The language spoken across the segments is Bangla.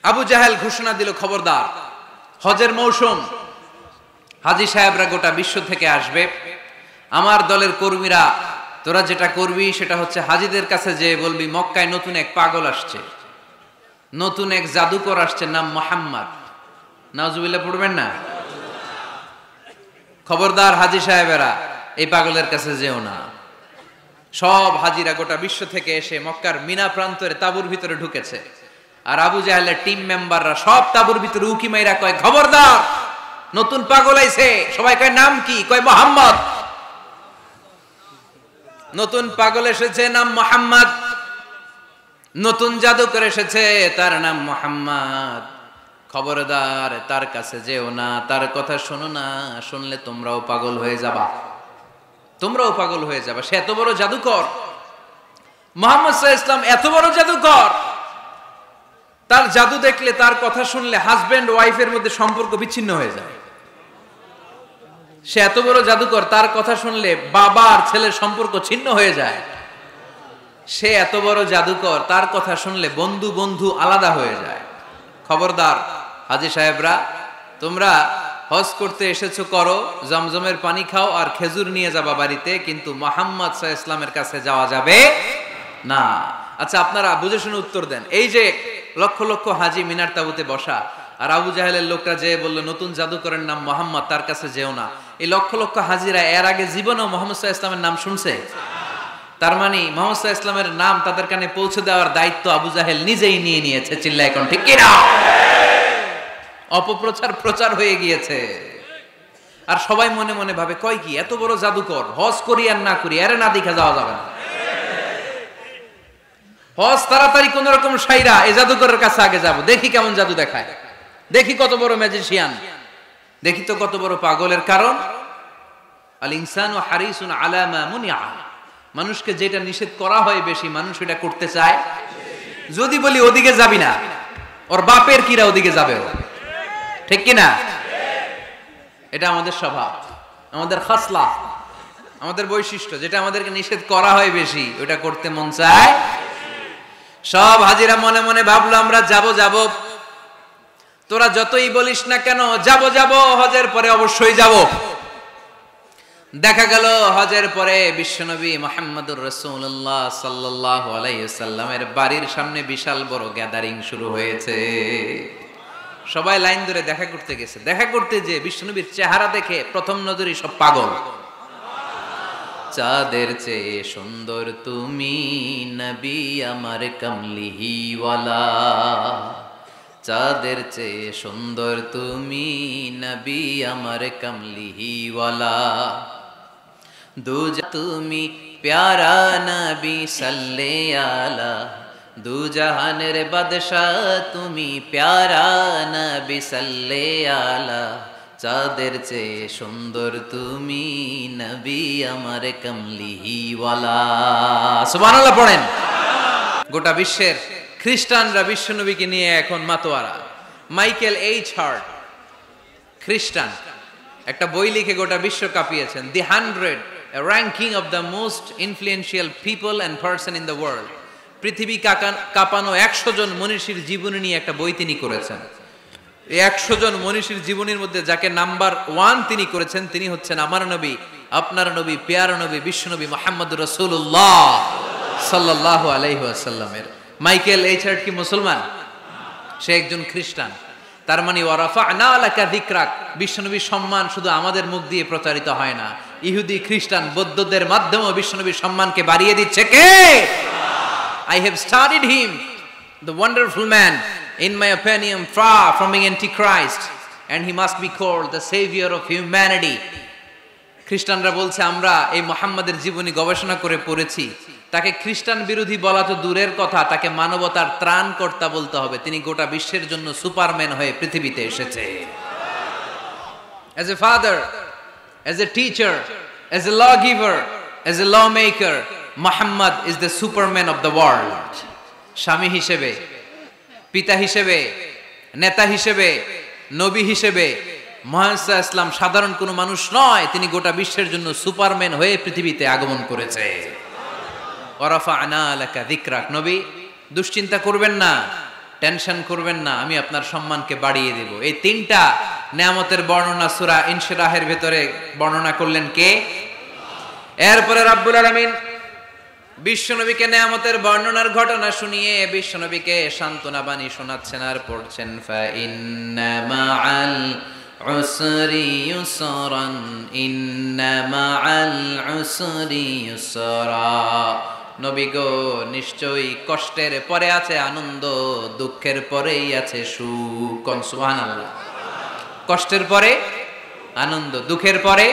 আবু জাহেল ঘোষণা দিল, খবরদার, হজের মৌসুম, হাজী সাহেবরা গোটা বিশ্ব থেকে আসবে, আমার দলের কর্মীরা তোরা যেটা করবি সেটা হচ্ছে হাজীদের কাছে যে বলবি মক্কায় নতুন এক পাগল আসছে, নতুন এক জাদুকর আসছে, নাম মুহাম্মদ। নাউজুবিল্লাহ পড়বেন না? খবরদার হাজী সাহেবেরা, এই পাগলের কাছে যেও না। সব হাজীরা গোটা বিশ্ব থেকে এসে মক্কার মিনা প্রান্তরে তাঁবুর ভিতরে ঢুকেছে, আর আবু জাহেলের টিম মেম্বাররা সব তাঁবুর ভিতরে উকি মাইরা কয়, খবরদার, নতুন পাগল আইছে। সবাই কয় নাম কি? কয় মুহাম্মদ। নতুন পাগল এসেছে, নাম মুহাম্মদ। নতুন জাদুকর এসেছে, তার নাম মুহাম্মদ। খবরদার, তার কাছে যেও না, তার কথা শোনো না, শুনলে তোমরাও পাগল হয়ে যাবা, তোমরাও পাগল হয়ে যাবা। সে এত বড় জাদুকর, মুহাম্মদ সাল্লাল্লাহু আলাইহি ওয়াসাল্লাম এত বড় জাদুকর, তার জাদু দেখলে, তার কথা শুনলে হাজবেন্ড ওয়াইফের মধ্যে সম্পর্ক বিচ্ছিন্ন হয়ে যায়। সে এত বড় জাদুকর, তার কথা শুনলে বাবা আর ছেলের সম্পর্ক ছিন্ন হয়ে যায়। সে এত বড় জাদুকর, তার কথা শুনলে বন্ধু বন্ধু আলাদা হয়ে যায়। খবরদার হাজী সাহেবরা, তোমরা হজ করতে এসেছো, করো, জমজমের পানি খাও আর খেজুর নিয়ে যাবা বাড়িতে, কিন্তু মুহাম্মদ সাল্লাল্লাহু আলাইহি ওয়াসাল্লামের কাছে যাওয়া যাবে না। আচ্ছা, আপনারা বুঝে শুনে উত্তর দেন। এই যে লক্ষ লক্ষ হাজী মিনার তাঁবুতে বসা, আর আবু জাহেলের লোকটা যে বলল নতুন জাদুকরের নাম মুহাম্মদ, তার কাছে যেও না, এই লক্ষ লক্ষ হাজীরা এর আগে জীবনেও মুহাম্মদ সাল্লাল্লাহু আলাইহি ওয়াসাল্লামের নাম শুনছে? তার মানে মুহাম্মদ সাল্লাল্লাহু আলাইহি ওয়াসাল্লামের নাম তাদের কানে পৌঁছে দেওয়ার দায়িত্ব আবু জাহেল নিজেই নিয়ে নিয়েছে। চিল্লায় এখন ঠিক কি না? অপপ্রচার প্রচার হয়ে গিয়েছে। আর সবাই মনে মনে ভাবে, কয় কি, এত বড় জাদুকর, হজ করি আর না করি, আরে না দেখা যাওয়া যাবে না। হজ তাড়াতাড়ি কোন রকম সাইরা এই জাদুকরের কাছে আগে যাব, দেখি কেমন জাদু দেখায়, দেখি কত বড় ম্যাজিশিয়ান, দেখি তো কত বড় পাগলের। কারণ আল ইনসানু হারিসুন আলা মা মুনিআ, মানুষকে যেটা নিষেধ করা হয় বেশি, মানুষ এটা করতে চায়। যদি বলি ওদিকে যাবি না, ওর বাপের কিরা ওদিকে যাবে, ঠিক কি না? এটা আমাদের স্বভাব, আমাদের খাসলা, আমাদের বৈশিষ্ট্য, যেটা আমাদেরকে নিষেধ করা হয় বেশি, ওটা করতে মন চায়। সব হাজীরা মনে মনে ভাবলো, আমরা যাব যাব, তোরা যতই বলিস না কেন যাব যাব, হজের পরে অবশ্যই যাব। দেখা গেল হজের পরে বিশ্বনবী মুহাম্মদুর রাসূলুল্লাহ সাল্লাল্লাহু আলাইহি ওয়াসাল্লামের বাড়ির সামনে বিশাল বড় গ্যাদারিং শুরু হয়েছে। সবাই লাইন ধরে দেখা করতে গেছে। দেখা করতে যে বিশ্বনবীর চেহারা দেখে প্রথম নজরেই সব পাগল। চাঁদের চেয়ে সুন্দর তুমি নবী আমার কামলিওয়ালা, চাঁদের চেয়ে সুন্দর তুমি নবী আমার কামলিওয়ালা, দুজা তুমি প্যারা নবী সাল্লে আলা, দু জাহানের বাদশাহ তুমি প্যারা নবী সাল্লে আলা, চাঁদের চেয়ে সুন্দর তুমি নবী আমার কামলিওয়ালা। সুবহানাল্লাহ পড়েন। গোটা বিশ্বের খ্রিস্টানরা বিশ্বনবীকে নিয়ে এখন মাতোয়ারা। মাইকেল এইচ হার্ট, খ্রিস্টান, একটা বই লিখে গোটা বিশ্ব কাঁপিয়েছেন, দি 100 ranking of the most influential people and person in the world. পৃথিবী কাঁপানো 100 জন মনীষীর জীবনী নিয়ে একটা বই তিনি করেছেন। এই 100 জন মনীষীর জীবনীর মধ্যে যাকে নাম্বার 1 তিনি করেছেন, তিনি হচ্ছেন আমার নবী, আপনার নবী, প্যারা নবী, বিশ্বনবী মুহাম্মদুর রাসূলুল্লাহ সাল্লাল্লাহু আলাইহি ওয়াসাল্লামের। মাইকেল এইচ হার্ট কি মুসলমান? সে একজন খ্রিস্টান। তার মানে ওয়ারাফা'না লাকা যিকরাক, বিশ্বনবীর সম্মান শুধু আমাদের মুখ দিয়ে প্রচারিত হয় না, ইহুদি, খ্রিস্টান, বৌদ্ধদের মাধ্যমেও বিশ্বনবীর সম্মানকে বাড়িয়ে দিচ্ছে কে? I have studied him, the wonderful man, in my opinion, far from being antichrist, and he must be called the savior of humanity. খ্রিস্টানরা বলছে, আমরা এই মুহাম্মাদের জীবনী গবেষণা করে পড়েছি, তাকে খ্রিস্টান বিরোধী বলা তো দূরের কথা, তাকে মানবতার ত্রাণকর্তা বলতে হবে। তিনি গোটা বিশ্বের জন্য সুপারম্যান হয়ে পৃথিবীতে এসেছে। As a father, as a teacher, as a lawgiver, as a lawmaker, Muhammad is the superman of the world. স্বামী হিসেবে, পিতা হিসেবে, নেতা হিসেবে, নবী হিসেবে মুহাম্মদ সাল্লাল্লাহু আলাইহি ওয়াসাল্লাম সাধারণ কোনো মানুষ নয়, তিনি গোটা বিশ্বের জন্য সুপারম্যান হয়ে পৃথিবীতে আগমন করেছে। ওয়ারাফা'না লাকা যিকরাক, নবী দুশ্চিন্তা করবেন না, টেনশন করবেন না, আমি আপনার সম্মানকে বাড়িয়ে দেব। এই তিনটা নিয়ামতের বর্ণনা সূরা ইনশিরাহের ভেতরে বর্ণনা করলেন কে? এরপরে রাব্বুল আলামিন বিশ্বনবীকে নিয়ামতের বর্ণনার ঘটনা শুনিয়ে বিশ্বনবীকে সান্ত্বনা বাণী শোনাচ্ছেন আর পড়ছেন, ফা ইন্না মাআল উসরি ইউসরান, ইন্না মাআল উসরি ইউসরা। নবী গো, নিশ্চয়ই কষ্টের পরে আছে আনন্দ, দুঃখের পরেই আছে সুখ। সুবহানাল্লাহ। কষ্টের পরে আনন্দ, দুঃখের পরে।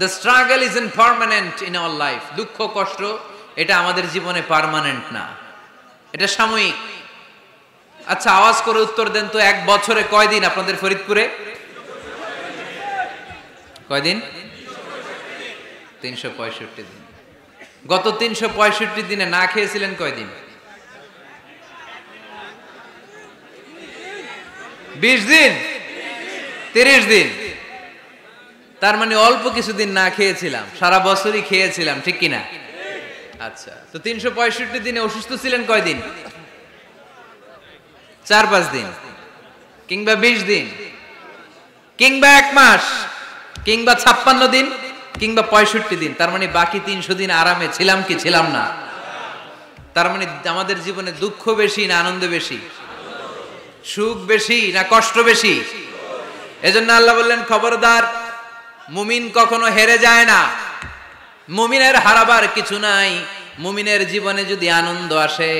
The struggle isn't permanent in our life. দুঃখ কষ্ট এটা আমাদের জীবনে পার্মানেন্ট না, এটা সাময়িক। আচ্ছা, আওয়াজ করে উত্তর দেন তো, এক বছরে কয়দিন আপনাদের ফরিদপুরে? কয়দিন? 365 দিন। গত 365 দিনে না খেয়েছিলেন কয়দিন? 20 দিন, 30 দিন। তার মানে অল্প কিছুদিন না খেয়েছিলাম, সারা বছরই খেয়েছিলাম, ঠিক কিনা? আচ্ছা, তো 365 দিনে অসুস্থ ছিলেন কয়দিন? 4-5 দিন, কিংবা 20 দিন, কিংবা 1 মাস, কিংবা 56 দিন, কিংবা 65 দিন। তার মানে বাকি 300 দিন আরামে ছিলাম কি ছিলাম না? তার মানে আমাদের জীবনে দুঃখ বেশি না আনন্দ বেশি? সুখ বেশি না কষ্ট বেশি? এজন্য আল্লাহ বললেন, খবরদার, মুমিন কখনো হেরে যায় না, মুমিনের হারাবার কিছু নাই। মুমিনের জীবনে যদি আনন্দ আসে,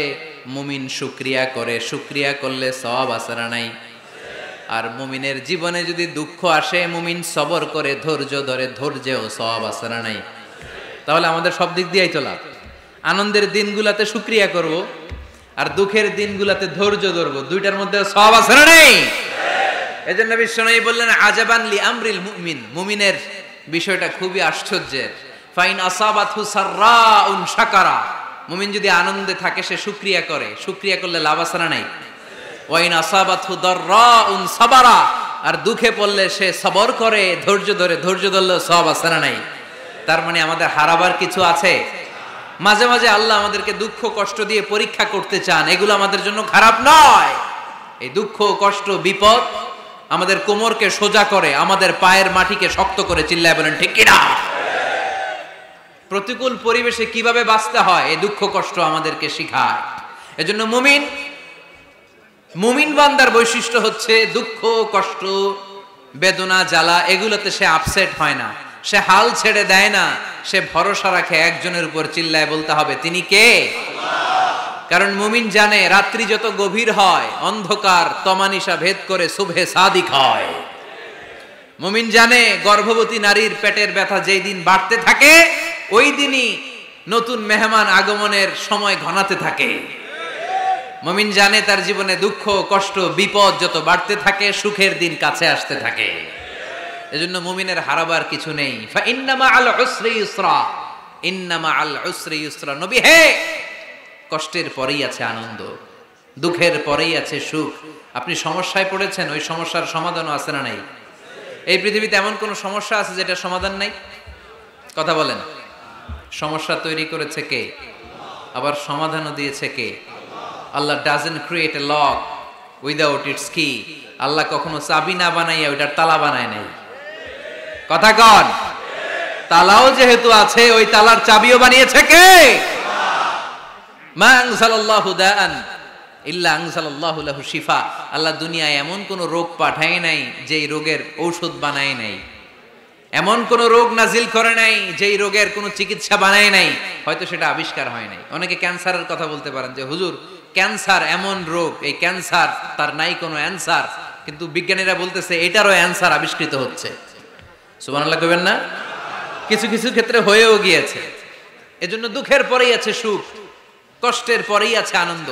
মুমিন শুকরিয়া করে, শুকরিয়া করলে সওয়াব আছে না নাই? আর মুমিনের জীবনে যদি দুঃখ আসে, মুমিন সবর করে, ধৈর্য ধরে, ধৈর্যেও সওয়াব আছে না নাই? তাহলে আমাদের সব দিক দিয়েই তো লাভ। আনন্দের দিনগুলাতে শুকরিয়া করব, আর দুঃখের দিনগুলাতে ধৈর্য ধরবো, দুইটার মধ্যে সওয়াব আছে না নাই? এজন্য বিশ্বনবী বললেন, আজাবান লি আমরিল মুমিন, মুমিনের বিষয়টা খুবই আশ্চর্যের। ফাইন আসাবাতহু সাররাউন শাকারা, মুমিন যদি আনন্দে থাকে সে শুকরিয়া করে, শুকরিয়া করলে লাভ আছে না নাই? ওয়াইন আসাবাতহু দাররাউন সাবারা, আর দুঃখে পড়লে সে সবর করে, ধৈর্য ধরে, ধৈর্য ধরলে সওয়াব আছে না নাই? তার মানে আমাদের হারাবার কিছু আছে। মাঝে মাঝে আল্লাহ আমাদেরকে দুঃখ কষ্ট দিয়ে পরীক্ষা করতে চান, এগুলো আমাদের জন্য খারাপ নয়। এই দুঃখ কষ্ট বিপদ আমাদের কোমরকে সোজা করে, আমাদের পায়ের মাটিকে শক্ত করে। চিল্লায় বলেন ঠিক কিনা? প্রতিকূল পরিবেশে কিভাবে বাঁচতে হয় এই দুঃখ কষ্ট আমাদেরকে শিখায়। এজন্য মুমিন বান্দার বৈশিষ্ট্য হচ্ছে দুঃখ কষ্ট বেদনা জ্বালা এগুলোতে সে আপসেট হয় না, সে হাল ছেড়ে দেয় না, সে ভরসা রাখে একজনের উপর। চিল্লায় বলতে হবে, তিনি কে? কারণ মুমিন জানে রাত্রি যত গভীর হয়, অন্ধকার তমানিসা ভেদ করে সুবহে সাদিক হয়। মুমিন জানে গর্ভবতী নারীর পেটের ব্যথা যেই দিন বাড়তে থাকে, ওই দিনই নতুন মেহমান আগমনের সময় ঘনাতে থাকে। মুমিন জানে তার জীবনে দুঃখ কষ্ট বিপদ যত বাড়তে থাকে, সুখের দিন কাছে আসতে থাকে। এজন্য মুমিনের হারাবার কিছু নেই। ফা ইন্না মাআল উসরি ইউসরা, ইন্না মাআল উসরি ইউসরা। নবী হে, কষ্টের পরেই আছে আনন্দ, দুঃখের পরেই আছে সুখ। আপনি সমস্যায় পড়েছেন, ওই সমস্যার সমাধানও আছে না নাই? এই পৃথিবীতে এমন কোন সমস্যা আছে যেটা সমাধান নাই? কথা বলেন। সমস্যা তৈরি করেছে কে? আবার সমাধানও দিয়েছে কে? Allah doesn't create a lock without its key. Allah কখনো চাবি না বানাইয়া ওইটার তালা বানায় নাই। কথা কন। তালাও যেহেতু আছে, ওই তালার চাবিও বানিয়েছে কে? মা আনজালাল্লাহু দাআন ইল্লা আনজালাল্লাহু লাহু শিফা। আল্লাহ দুনিয়ায় এমন কোন রোগ পাঠায় নাই যেই রোগের ঔষধ বানায় নাই, এমন কোন রোগ নাজিল করে নাই যেই রোগের কোন চিকিৎসা বানায় নাই, হয়তো সেটা আবিষ্কার হয় নাই। অনেকে ক্যান্সারের কথা বলতে পারেন যে হুজুর ক্যান্সার এমন রোগ, এই ক্যান্সার তার নাই কোনো অ্যানসার, কিন্তু বিজ্ঞানীরা বলতেছে এটারও অ্যানসার আবিষ্কৃত হচ্ছে। সুবহানাল্লাহ কইবেন না? কিছু কিছু ক্ষেত্রে হয়েও গিয়েছে। এজন্য দুঃখের পরেই আছে সুখ, কষ্টের পরেই আছে আনন্দ।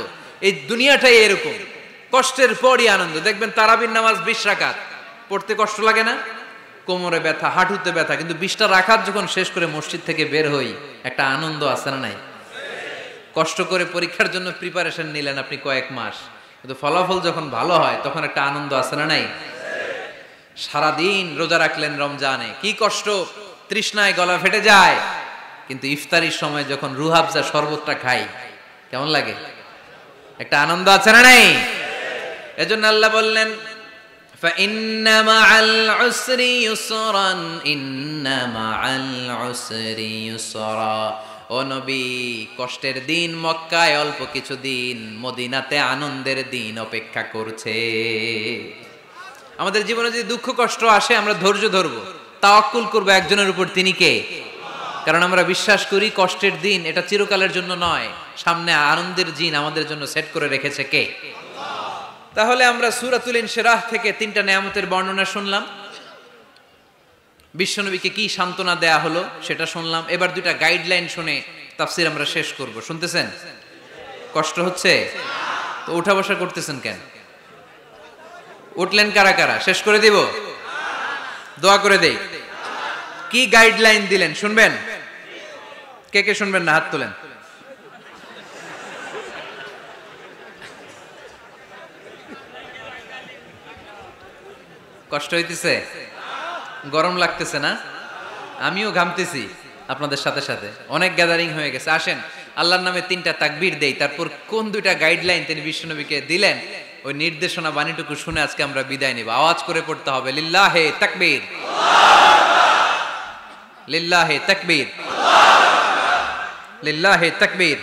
এই দুনিয়াটাই এরকম, কষ্টের পরই আনন্দ। দেখবেন তারাবির নামাজ 20 রাকাত পড়তে কষ্ট লাগে না? কোমরে ব্যথা, হাঁটুতে ব্যথা, কিন্তু 20টা রাকাত যখন শেষ করে মসজিদ থেকে বের হই, একটা আনন্দ আছে না নাই? কষ্ট করে পরীক্ষার জন্য প্রিপারেশন নিলেন আপনি কয়েক মাস, কিন্তু ফলাফল যখন ভালো হয় তখন একটা আনন্দ আছে না নাই? সারাদিন রোজা রাখলেন রমজানে, কি কষ্ট, তৃষ্ণায় গলা ফেটে যায়, কিন্তু ইফতারির সময় যখন রুহ আফজা শরবতটা খাই কেমন লাগে? একটা আনন্দ আছে না নাই? এজন্য আল্লাহ বললেন فإن مع العسر يسرا إن مع العسر يسرا। ও নবী, কষ্টের দিন মক্কায় অল্প কিছু দিন, মদিনাতে আনন্দের দিন অপেক্ষা করছে। আমাদের জীবনে যদি দুঃখ কষ্ট আসে আমরা ধৈর্য ধরবো, তাওয়াক্কুল করবো একজনের উপর, তিনি কে? কারণ আমরা বিশ্বাস করি কষ্টের দিন এটা চিরকালের জন্য নয়, সামনে আনন্দের দিন আমাদের জন্য সেট করে রেখেছে কে? তাহলে আমরা সূরাতুল ইনশিরাহ থেকে 3টা নিয়ামতের বর্ণনা শুনলাম, বিশ্বনবীকে কি সান্ত্বনা দেয়া হলো সেটা শুনলাম। এবার 2টা গাইডলাইন শুনে তাফসীর আমরা শেষ করব। শুনতেছেন? কষ্ট হচ্ছে তো উঠা বসা করতেছেন কেন? উঠলেন কারা কারা? শেষ করে দিব? দোয়া করে দেই। কি গাইডলাইন দিলেন শুনবেন? কে কে শুনবেন না হাত তোলেন। কষ্ট হইতেছে? গরম লাগতেছে না? আমিও ঘামতেছি আপনাদের সাথে সাথে। অনেক গ্যাদারিং হয়ে গেছে। আসেন আল্লাহর নামে 3টা তাকবীর দেই, তারপর কোন 2টা গাইডলাইন তিনি বিশ্বনবীকে দিলেন ওই নির্দেশনা বাণীটুকু শুনে আজকে আমরা বিদায় নিব। আওয়াজ করে পড়তে হবে লিল্লাহে তাকবীর, লিল্লাহে তাকবীর, লিল্লাহে তাকবীর।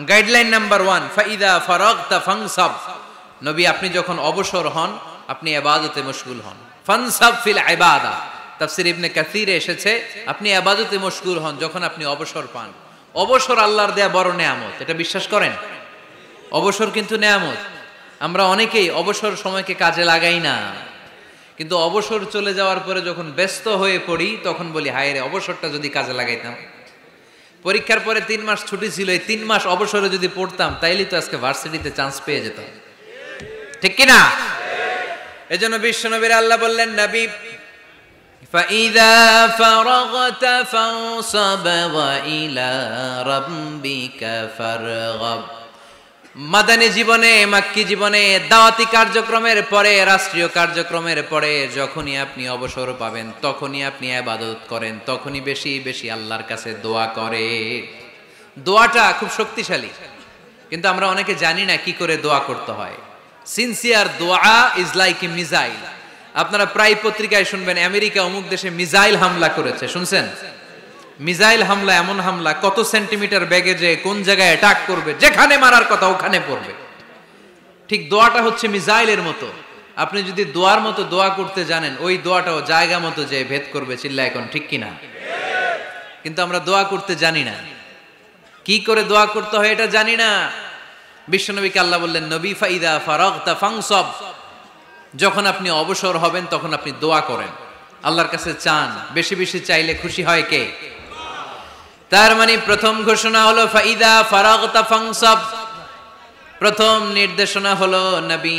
গাইডলাইন নাম্বার 1, ফাইদা ফারাগতা ফানসাব। নবী আপনি যখন অবসর হন আপনি ইবাদতে মশগুল হন। ফানসাব ফিল ইবাদা, তাফসীর ইবনে কাসিরে এসেছে আপনি ইবাদতে মশগুল হন যখন আপনি অবসর পান। অবসর আল্লাহর দেয়া বড় নেয়ামত, এটা বিশ্বাস করেন? অবসর কিন্তু নেয়ামত। আমরা অনেকেই অবসর সময়কে কাজে লাগাই না, কিন্তু অবসর চলে যাওয়ার পরে যখন ব্যস্ত হয়ে পড়ি তখন বলি হায় রে, অবসরটা যদি কাজে লাগাইতাম। পরীক্ষার পরে 3 মাস ছুটি ছিল, এই 3 মাস অবসরে যদি পড়তাম তাইলেই তো আজকে ভার্সিটিতে চান্স পেয়ে যেতাম, ঠিক কি না? এজন্য বিশ্বনবীর আল্লাহ বললেন নবী ফাইদা ফারাগতা ফানসাব ওয়া ইলা রাব্বিকা ফারগাব। মাদানী জীবনে, মাক্কি জীবনে, দাওয়াতি কার্যক্রমের পরে, রাষ্ট্রীয় কার্যক্রমের পরে যখনই আপনি অবসর পাবেন তখনই আপনি ইবাদত করেন, তখনই বেশি বেশি আল্লাহর কাছে দোয়া করে। দোয়াটা খুব শক্তিশালী, কিন্তু আমরা অনেকে জানি না কি করে দোয়া করতে হয়। সিনসিয়ার দোয়া ইজ লাইক এ মিসাইল। আপনারা প্রায় পত্রিকায় শুনবেন আমেরিকা অমুক দেশে মিসাইল হামলা করেছে, শুনছেন? মিসাইল হামলা এমন হামলা কত সেন্টিমিটার বেগে যে কোন জায়গায় অ্যাটাক করবে, যেখানে মারার কথা ওখানে পড়বে। ঠিক দোয়াটা হচ্ছে মিসাইলের মতো। আপনি যদি দোয়ার মতো দোয়া করতে জানেন ওই দোয়াটাও জায়গা মতো যে ভেদ করবে। চিল্লা এখন ঠিক কিনা? কিন্তু আমরা দোয়া করতে জানি না, কি করে দোয়া করতে হয় এটা জানি না। বিশ্বনবীকে আল্লাহ বললেন নবী ফাইদা ফারাগতা ফানসাব, যখন আপনি অবসর হবেন তখন আপনি দোয়া করেন, আল্লাহর কাছে চান। বেশি বেশি চাইলে খুশি হয় কে? তার মানে প্রথম ঘোষণা হলো ফাইদা ফারাগতা ফানসাব। প্রথম নির্দেশনা হলো নবী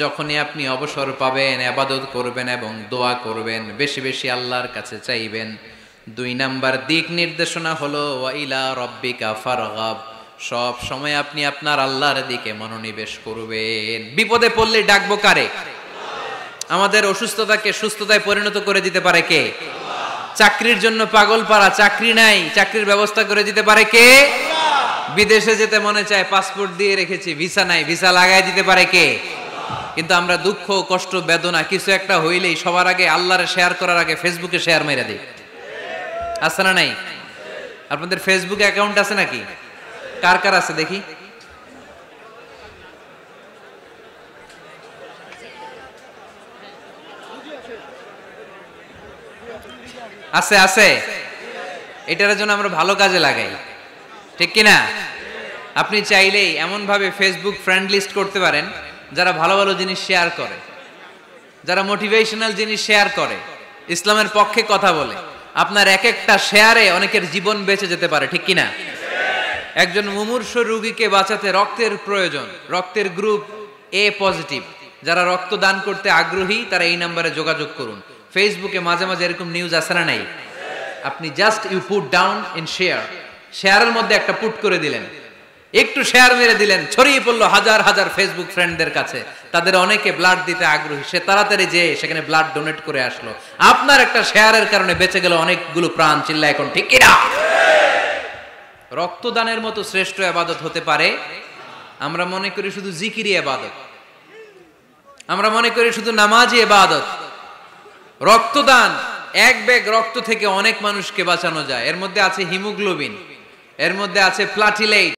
যখনই আপনি অবসর পাবেন ইবাদত করবেন এবং দোয়া করবেন, বেশি বেশি আল্লাহর কাছে চাইবেন। 2 নাম্বার দিক নির্দেশনা হলো ওয়া ইলা রাব্বিকা ফারগাব, সব সময় আপনি আপনার আল্লাহর দিকে মনোনিবেশ করবেন। বিপদে পড়লে ডাকবো কারে? আমাদের অসুস্থতাকে সুস্থতায় পরিণত করে দিতে পারে কে? চাকরির জন্য পাগল পারা, চাকরি নাই, চাকরির ব্যবস্থা করে দিতে পারে কে? বিদেশে যেতে মনে চায়, পাসপোর্ট দিয়ে রেখেছি, ভিসা নাই, ভিসা লাগাই দিতে পারে কে? কিন্তু আমরা দুঃখ কষ্ট বেদনা কিছু একটা হইলেই সবার আগে আল্লাহরে শেয়ার করার আগে ফেসবুকে শেয়ার মেরে দিই। আছে না নাই? আপনাদের ফেসবুকে অ্যাকাউন্ট আছে নাকি? কার কার আছে দেখি? আছে আছে। এটার জন্য আমরা ভালো কাজে লাগাই, ঠিক কিনা? আপনি চাইলেই এমন ভাবে ফেসবুক ফ্রেন্ড লিস্ট করতে পারেন যারা ভালো ভালো জিনিস শেয়ার করে, যারা মোটিভেশনাল জিনিস শেয়ার করে, ইসলামের পক্ষে কথা বলে। আপনার এক একটা শেয়ারে অনেকের জীবন বেঁচে যেতে পারে, ঠিক কিনা? একজন মুমূর্ষু রোগীকে বাঁচাতে রক্তের প্রয়োজন, রক্তের গ্রুপ এ পজিটিভ, যারা রক্ত দান করতে আগ্রহী তারা এই নম্বরে যোগাযোগ করুন। ফেসবুকে মাঝে মাঝে এরকম নিউজ আসে না নাই? আপনি just you put down in share, শেয়ারের মধ্যে একটা পুট করে দিলেন, একটু শেয়ার মেরে দিলেন, ছড়িয়ে পড়লো হাজার হাজার ফেসবুক ফ্রেন্ডদের কাছে। তাদের অনেকে ব্লাড দিতে আগ্রহী, সে তাড়াতাড়ি যে সেখানে ব্লাড ডোনেট করে আসলো। আপনার একটা শেয়ারের কারণে বেঁচে গেল অনেকগুলো প্রাণ। চিল্লা এখন ঠিক কিনা? রক্তদানের মতো শ্রেষ্ঠ ইবাদত হতে পারে? আমরা মনে করি শুধু জিকিরি ইবাদত, আমরা মনে করি শুধু নামাজি ইবাদত। রক্তদান, এক ব্যাগ রক্ত থেকে অনেক মানুষকে বাঁচানো যায়। এর মধ্যে আছে হিমোগ্লোবিন, এর মধ্যে আছে প্লাটিলেট,